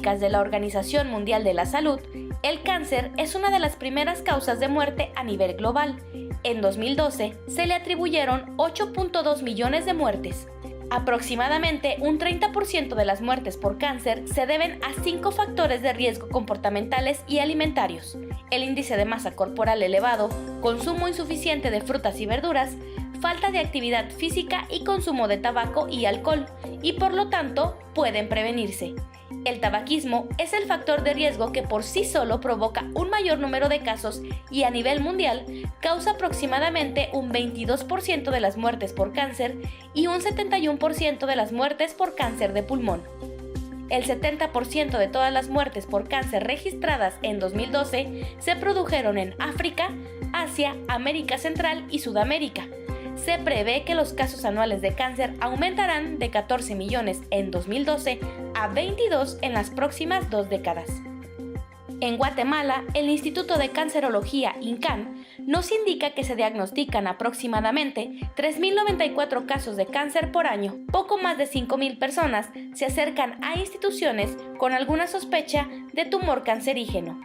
gráficas de la Organización Mundial de la Salud, el cáncer es una de las primeras causas de muerte a nivel global. En 2012 se le atribuyeron 8.2 millones de muertes. Aproximadamente un 30% de las muertes por cáncer se deben a 5 factores de riesgo comportamentales y alimentarios: el índice de masa corporal elevado, consumo insuficiente de frutas y verduras, falta de actividad física y consumo de tabaco y alcohol, y por lo tanto pueden prevenirse. El tabaquismo es el factor de riesgo que por sí solo provoca un mayor número de casos y a nivel mundial causa aproximadamente un 22% de las muertes por cáncer y un 71% de las muertes por cáncer de pulmón. El 70% de todas las muertes por cáncer registradas en 2012 se produjeron en África, Asia, América Central y Sudamérica. Se prevé que los casos anuales de cáncer aumentarán de 14 millones en 2012 a 22 en las próximas 2 décadas. En Guatemala, el Instituto de Cancerología, INCAN, nos indica que se diagnostican aproximadamente 3.094 casos de cáncer por año. Poco más de 5.000 personas se acercan a instituciones con alguna sospecha de tumor cancerígeno.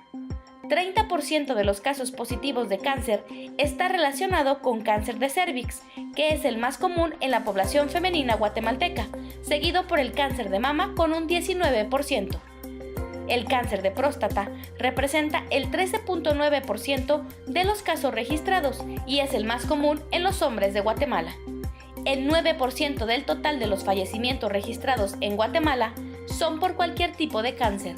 30% de los casos positivos de cáncer está relacionado con cáncer de cérvix, que es el más común en la población femenina guatemalteca, seguido por el cáncer de mama con un 19%. El cáncer de próstata representa el 13.9% de los casos registrados y es el más común en los hombres de Guatemala. El 9% del total de los fallecimientos registrados en Guatemala son por cualquier tipo de cáncer.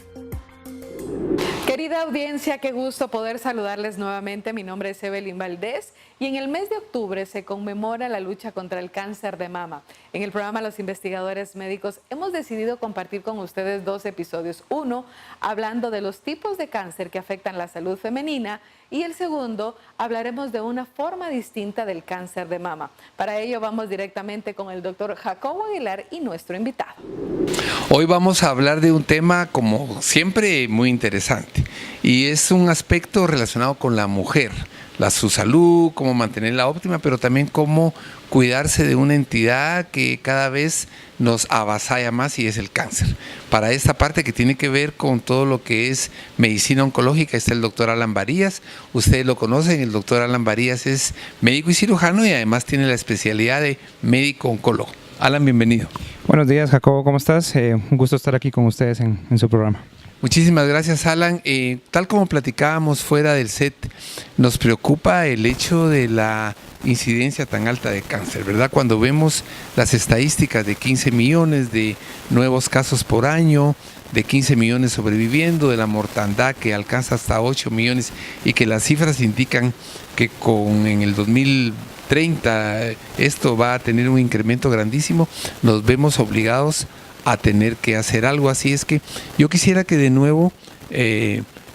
Querida audiencia, qué gusto poder saludarles nuevamente. Mi nombre es Evelyn Valdés y en el mes de octubre se conmemora la lucha contra el cáncer de mama. En el programa Los Investigadores Médicos hemos decidido compartir con ustedes 2 episodios. Uno, hablando de los tipos de cáncer que afectan la salud femenina, y el segundo, hablaremos de una forma distinta del cáncer de mama. Para ello vamos directamente con el doctor Jacobo Aguilar y nuestro invitado. Hoy vamos a hablar de un tema, como siempre, muy interesante, y es un aspecto relacionado con la mujer, su salud, cómo mantenerla óptima, pero también cómo cuidarse de una entidad que cada vez nos avasalla más, y es el cáncer. Para esta parte que tiene que ver con todo lo que es medicina oncológica está el doctor Alan Varías. Ustedes lo conocen, el doctor Alan Varías es médico y cirujano y además tiene la especialidad de médico oncólogo. Alan, bienvenido. Buenos días, Jacobo, ¿cómo estás? Un gusto estar aquí con ustedes en su programa. Muchísimas gracias, Alan. Tal como platicábamos fuera del set, nos preocupa el hecho de la incidencia tan alta de cáncer, ¿verdad? Cuando vemos las estadísticas de 15 millones de nuevos casos por año, de 15 millones sobreviviendo, de la mortandad que alcanza hasta 8 millones y que las cifras indican que en el 2030 esto va a tener un incremento grandísimo, nos vemos obligados a tener que hacer algo. Así es que yo quisiera que de nuevo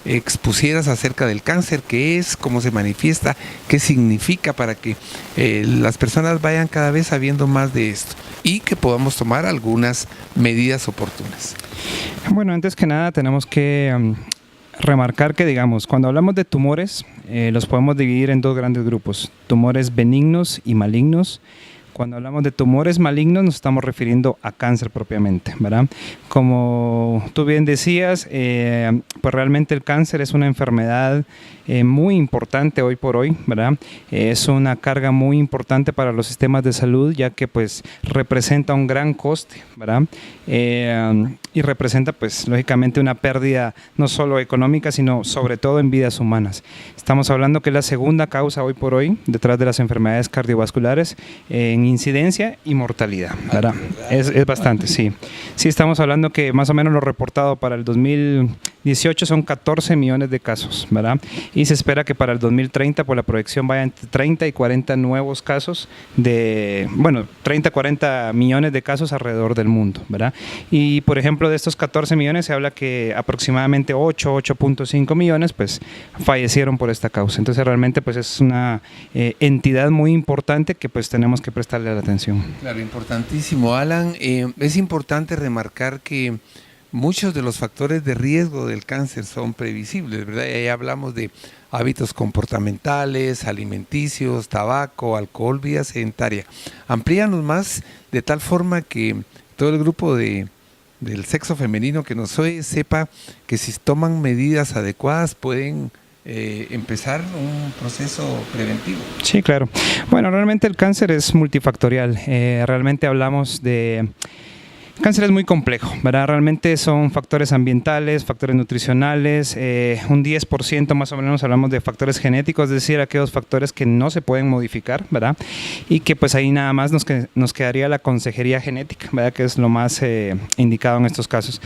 expusieras acerca del cáncer, qué es, cómo se manifiesta, qué significa, para que las personas vayan cada vez sabiendo más de esto y que podamos tomar algunas medidas oportunas. Bueno, antes que nada tenemos que remarcar que, digamos, cuando hablamos de tumores, los podemos dividir en 2 grandes grupos: tumores benignos y malignos. Cuando hablamos de tumores malignos nos estamos refiriendo a cáncer propiamente, ¿verdad? Como tú bien decías, pues realmente el cáncer es una enfermedad muy importante hoy por hoy, ¿verdad? Es una carga muy importante para los sistemas de salud, ya que pues representa un gran coste, ¿verdad? Y representa pues lógicamente una pérdida no solo económica, sino sobre todo en vidas humanas. Estamos hablando que es la segunda causa hoy por hoy, detrás de las enfermedades cardiovasculares, en incidencia y mortalidad, ¿verdad? Es bastante, sí. Sí, estamos hablando que más o menos lo reportado para el 2018 son 14 millones de casos, ¿verdad? Y se espera que para el 2030, por la proyección, vaya entre 30 y 40 nuevos casos 30, 40 millones de casos alrededor del mundo, ¿verdad? Y, por ejemplo, de estos 14 millones se habla que aproximadamente 8.5 millones, pues, fallecieron por esta causa. Entonces, realmente, pues, es una entidad muy importante que, pues, tenemos que prestarle la atención. Claro, importantísimo, Alan. Es importante remarcar que muchos de los factores de riesgo del cáncer son previsibles, ¿verdad? Y ahí hablamos de hábitos comportamentales, alimenticios, tabaco, alcohol, vida sedentaria. Amplíanos más de tal forma que todo el grupo de del sexo femenino que nos oye sepa que si toman medidas adecuadas pueden empezar un proceso preventivo. Sí, claro. Bueno, realmente el cáncer es multifactorial. Realmente hablamos de... El cáncer es muy complejo, ¿verdad? Realmente son factores ambientales, factores nutricionales, un 10% más o menos hablamos de factores genéticos, es decir, aquellos factores que no se pueden modificar, ¿verdad? Y que pues ahí nada más nos quedaría la consejería genética, ¿verdad? Que es lo más indicado en estos casos.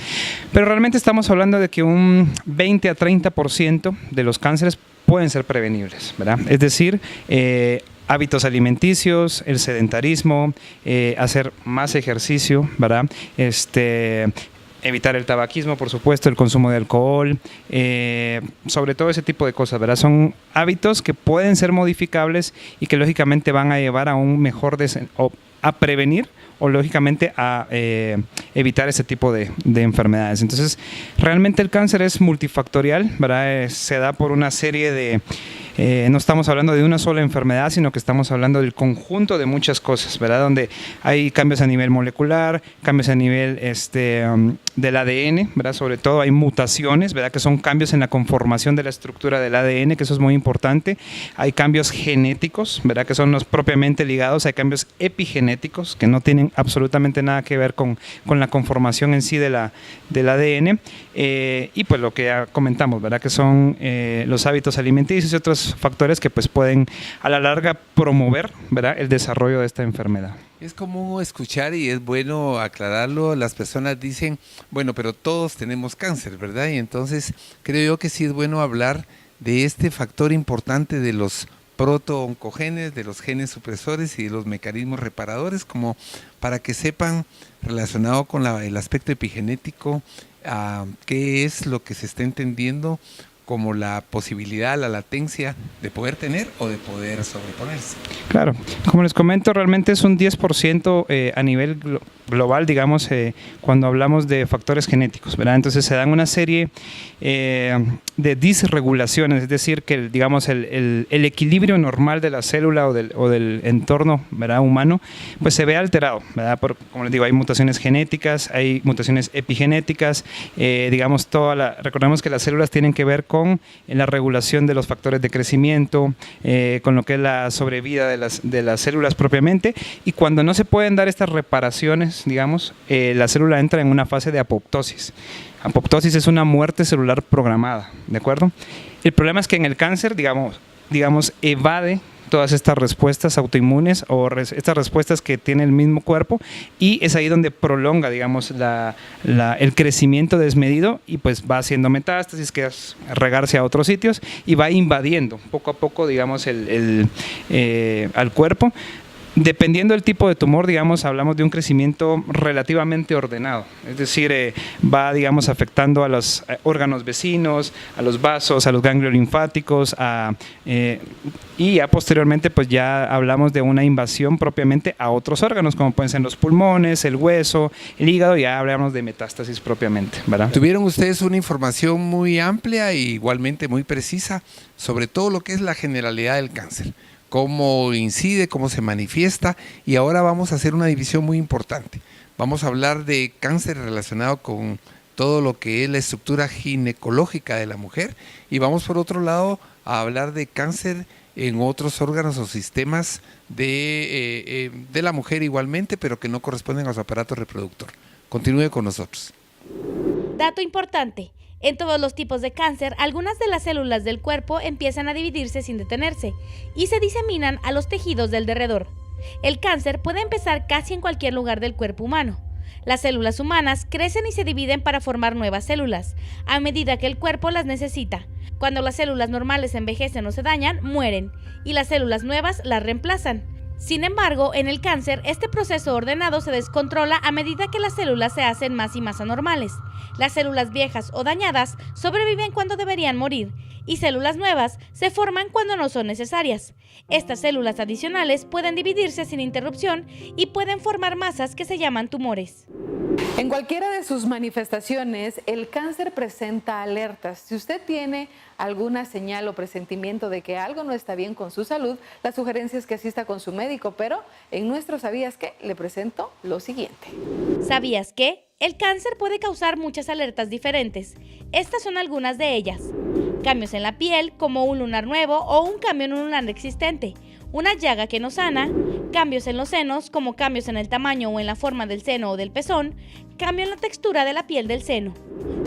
Pero realmente estamos hablando de que un 20 a 30% de los cánceres pueden ser prevenibles, ¿verdad? Es decir, hábitos alimenticios, el sedentarismo, hacer más ejercicio, ¿verdad? Evitar el tabaquismo, por supuesto, el consumo de alcohol, sobre todo ese tipo de cosas, ¿verdad? Son hábitos que pueden ser modificables y que lógicamente van a llevar a un mejor o a prevenir o lógicamente a evitar ese tipo de enfermedades. Entonces, realmente el cáncer es multifactorial, ¿verdad? Se da por una serie de... no estamos hablando de una sola enfermedad, sino que estamos hablando del conjunto de muchas cosas, ¿verdad? Donde hay cambios a nivel molecular, cambios a nivel del ADN, ¿verdad? Sobre todo hay mutaciones, ¿verdad? Que son cambios en la conformación de la estructura del ADN, que eso es muy importante. Hay cambios genéticos, ¿verdad? Que son los propiamente ligados. Hay cambios epigenéticos, que no tienen absolutamente nada que ver con la conformación en sí del ADN. Y pues lo que ya comentamos, ¿verdad? Que son los hábitos alimenticios y otros factores que pues pueden a la larga promover, ¿verdad? El desarrollo de esta enfermedad. Es común escuchar y es bueno aclararlo, las personas dicen, bueno, pero todos tenemos cáncer, ¿verdad? Y entonces creo yo que sí es bueno hablar de este factor importante de los protooncogenes, de los genes supresores y de los mecanismos reparadores, como para que sepan relacionado con el aspecto epigenético, qué es lo que se está entendiendo como la posibilidad, la latencia de poder tener o de poder sobreponerse. Claro, como les comento, realmente es un 10% a nivel global, digamos, cuando hablamos de factores genéticos, ¿verdad? Entonces se dan una serie de disregulaciones, es decir, que digamos el equilibrio normal de la célula o del entorno, ¿verdad? Humano, pues se ve alterado, ¿verdad? Como les digo, hay mutaciones genéticas, hay mutaciones epigenéticas, digamos, recordemos que las células tienen que ver con la regulación de los factores de crecimiento, con lo que es la sobrevida de las células propiamente, y cuando no se pueden dar estas reparaciones, digamos, la célula entra en una fase de apoptosis. Apoptosis es una muerte celular programada, ¿de acuerdo? El problema es que en el cáncer, digamos, evade todas estas respuestas autoinmunes o estas respuestas que tiene el mismo cuerpo, y es ahí donde prolonga, digamos, el crecimiento desmedido y pues va haciendo metástasis, que es regarse a otros sitios y va invadiendo poco a poco, digamos, al cuerpo. Dependiendo del tipo de tumor, digamos, hablamos de un crecimiento relativamente ordenado, es decir, va, digamos, afectando a los órganos vecinos, a los vasos, a los ganglios linfáticos, y ya posteriormente pues ya hablamos de una invasión propiamente a otros órganos, como pueden ser los pulmones, el hueso, el hígado, ya hablamos de metástasis propiamente, ¿verdad? Tuvieron ustedes una información muy amplia e igualmente muy precisa sobre todo lo que es la generalidad del cáncer, cómo incide, cómo se manifiesta, y ahora vamos a hacer una división muy importante. Vamos a hablar de cáncer relacionado con todo lo que es la estructura ginecológica de la mujer, y vamos por otro lado a hablar de cáncer en otros órganos o sistemas de la mujer igualmente, pero que no corresponden a su aparato reproductor. Continúe con nosotros. Dato importante. En todos los tipos de cáncer, algunas de las células del cuerpo empiezan a dividirse sin detenerse y se diseminan a los tejidos del derredor. El cáncer puede empezar casi en cualquier lugar del cuerpo humano. Las células humanas crecen y se dividen para formar nuevas células, a medida que el cuerpo las necesita. Cuando las células normales envejecen o se dañan, mueren, y las células nuevas las reemplazan. Sin embargo, en el cáncer, este proceso ordenado se descontrola a medida que las células se hacen más y más anormales. Las células viejas o dañadas sobreviven cuando deberían morir, y células nuevas se forman cuando no son necesarias. Estas células adicionales pueden dividirse sin interrupción y pueden formar masas que se llaman tumores. En cualquiera de sus manifestaciones, el cáncer presenta alertas. Si usted tiene alguna señal o presentimiento de que algo no está bien con su salud, la sugerencia es que asista con su médico, pero en nuestro ¿Sabías qué? Le presento lo siguiente. ¿Sabías qué? El cáncer puede causar muchas alertas diferentes. Estas son algunas de ellas. Cambios en la piel, como un lunar nuevo o un cambio en un lunar existente. Una llaga que no sana. Cambios en los senos, como cambios en el tamaño o en la forma del seno o del pezón. Cambio en la textura de la piel del seno.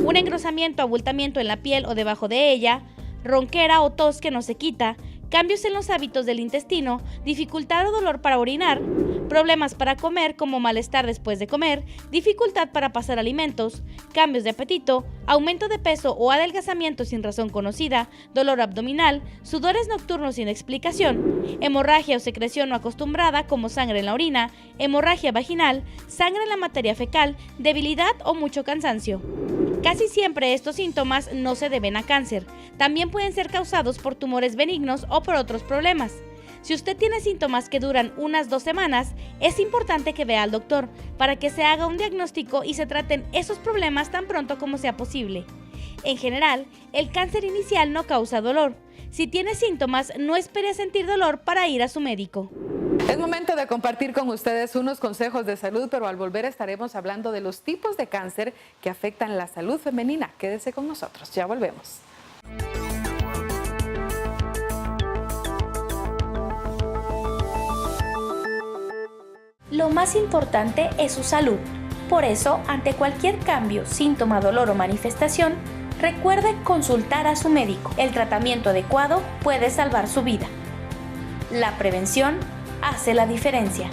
Un engrosamiento o abultamiento en la piel o debajo de ella. Ronquera o tos que no se quita. Cambios en los hábitos del intestino, dificultad o dolor para orinar, problemas para comer como malestar después de comer, dificultad para pasar alimentos, cambios de apetito, aumento de peso o adelgazamiento sin razón conocida, dolor abdominal, sudores nocturnos sin explicación, hemorragia o secreción no acostumbrada como sangre en la orina, hemorragia vaginal, sangre en la materia fecal, debilidad o mucho cansancio. Casi siempre estos síntomas no se deben a cáncer, también pueden ser causados por tumores benignos o por otros problemas. Si usted tiene síntomas que duran unas 2 semanas, es importante que vea al doctor para que se haga un diagnóstico y se traten esos problemas tan pronto como sea posible. En general, el cáncer inicial no causa dolor. Si tiene síntomas, no espere a sentir dolor para ir a su médico. Es momento de compartir con ustedes unos consejos de salud, pero al volver estaremos hablando de los tipos de cáncer que afectan la salud femenina. Quédese con nosotros, ya volvemos. Lo más importante es su salud. Por eso, ante cualquier cambio, síntoma, dolor o manifestación, recuerde consultar a su médico. El tratamiento adecuado puede salvar su vida. La prevención hace la diferencia.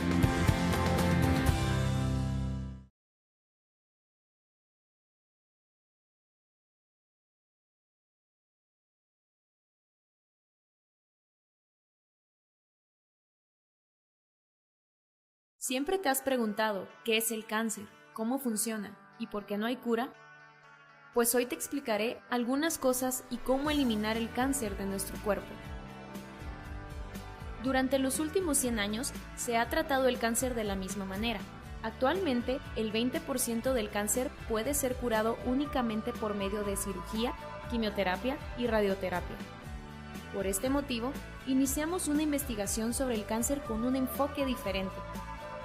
¿Siempre te has preguntado qué es el cáncer, cómo funciona y por qué no hay cura? Pues hoy te explicaré algunas cosas y cómo eliminar el cáncer de nuestro cuerpo. Durante los últimos 100 años se ha tratado el cáncer de la misma manera. Actualmente, el 20% del cáncer puede ser curado únicamente por medio de cirugía, quimioterapia y radioterapia. Por este motivo, iniciamos una investigación sobre el cáncer con un enfoque diferente.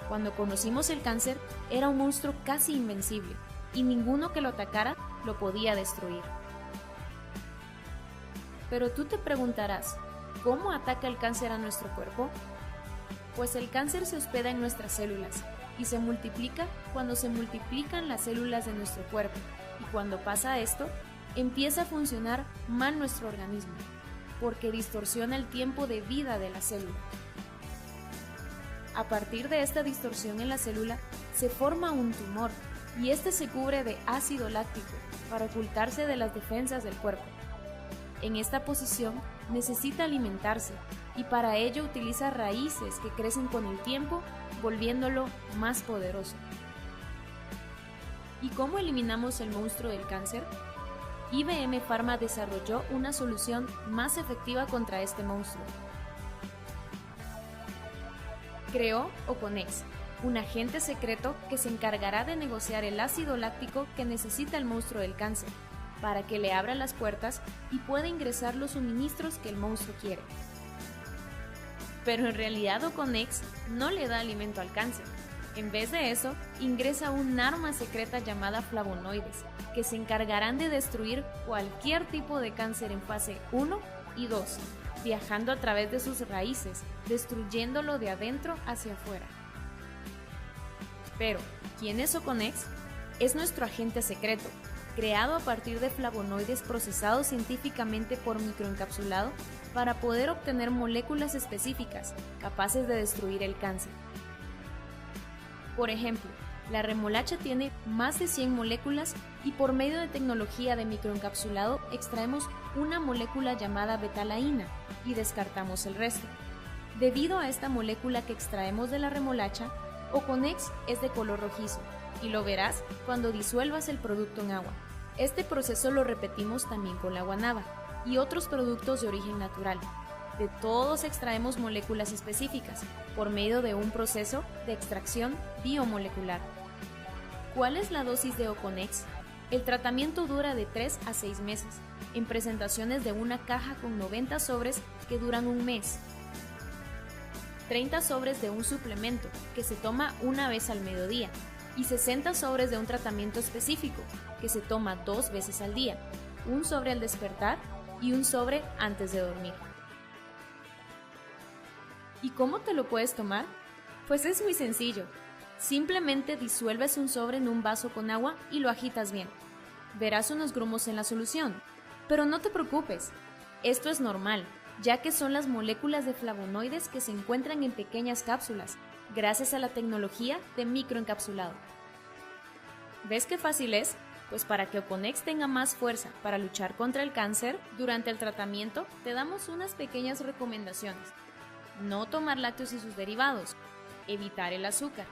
Cuando conocimos el cáncer, era un monstruo casi invencible, y ninguno que lo atacara lo podía destruir. Pero tú te preguntarás, ¿cómo ataca el cáncer a nuestro cuerpo? Pues el cáncer se hospeda en nuestras células, y se multiplica cuando se multiplican las células de nuestro cuerpo, y cuando pasa esto, empieza a funcionar mal nuestro organismo, porque distorsiona el tiempo de vida de la célula. A partir de esta distorsión en la célula, se forma un tumor, y este se cubre de ácido láctico para ocultarse de las defensas del cuerpo. En esta posición necesita alimentarse, y para ello utiliza raíces que crecen con el tiempo, volviéndolo más poderoso. ¿Y cómo eliminamos el monstruo del cáncer? IBM Pharma desarrolló una solución más efectiva contra este monstruo. Creó Oconex, un agente secreto que se encargará de negociar el ácido láctico que necesita el monstruo del cáncer, para que le abra las puertas y pueda ingresar los suministros que el monstruo quiere. Pero en realidad Oconex no le da alimento al cáncer. En vez de eso, ingresa un arma secreta llamada flavonoides, que se encargarán de destruir cualquier tipo de cáncer en fase 1 y 2, viajando a través de sus raíces, destruyéndolo de adentro hacia afuera. Pero, ¿quién es Oconex? Es nuestro agente secreto, creado a partir de flavonoides procesados científicamente por microencapsulado para poder obtener moléculas específicas capaces de destruir el cáncer. Por ejemplo, la remolacha tiene más de 100 moléculas y por medio de tecnología de microencapsulado extraemos una molécula llamada betalaína y descartamos el resto. Debido a esta molécula que extraemos de la remolacha, Oconex es de color rojizo y lo verás cuando disuelvas el producto en agua. Este proceso lo repetimos también con la guanábana y otros productos de origen natural. De todos extraemos moléculas específicas por medio de un proceso de extracción biomolecular. ¿Cuál es la dosis de Oconex? El tratamiento dura de 3 a 6 meses, en presentaciones de una caja con 90 sobres que duran un mes. 30 sobres de un suplemento que se toma una vez al mediodía y 60 sobres de un tratamiento específico que se toma 2 veces al día, un sobre al despertar y un sobre antes de dormir. ¿Y cómo te lo puedes tomar? Pues es muy sencillo. Simplemente disuelves un sobre en un vaso con agua y lo agitas bien. Verás unos grumos en la solución, pero no te preocupes. Esto es normal, ya que son las moléculas de flavonoides que se encuentran en pequeñas cápsulas, gracias a la tecnología de microencapsulado. ¿Ves qué fácil es? Pues para que Oconex tenga más fuerza para luchar contra el cáncer, durante el tratamiento te damos unas pequeñas recomendaciones. No tomar lácteos y sus derivados, evitar el azúcar,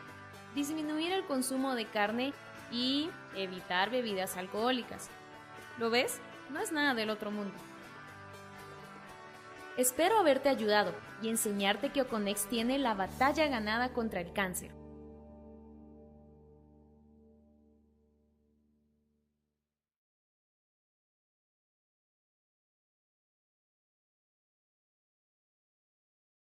disminuir el consumo de carne y evitar bebidas alcohólicas. ¿Lo ves? No es nada del otro mundo. Espero haberte ayudado y enseñarte que Oconex tiene la batalla ganada contra el cáncer.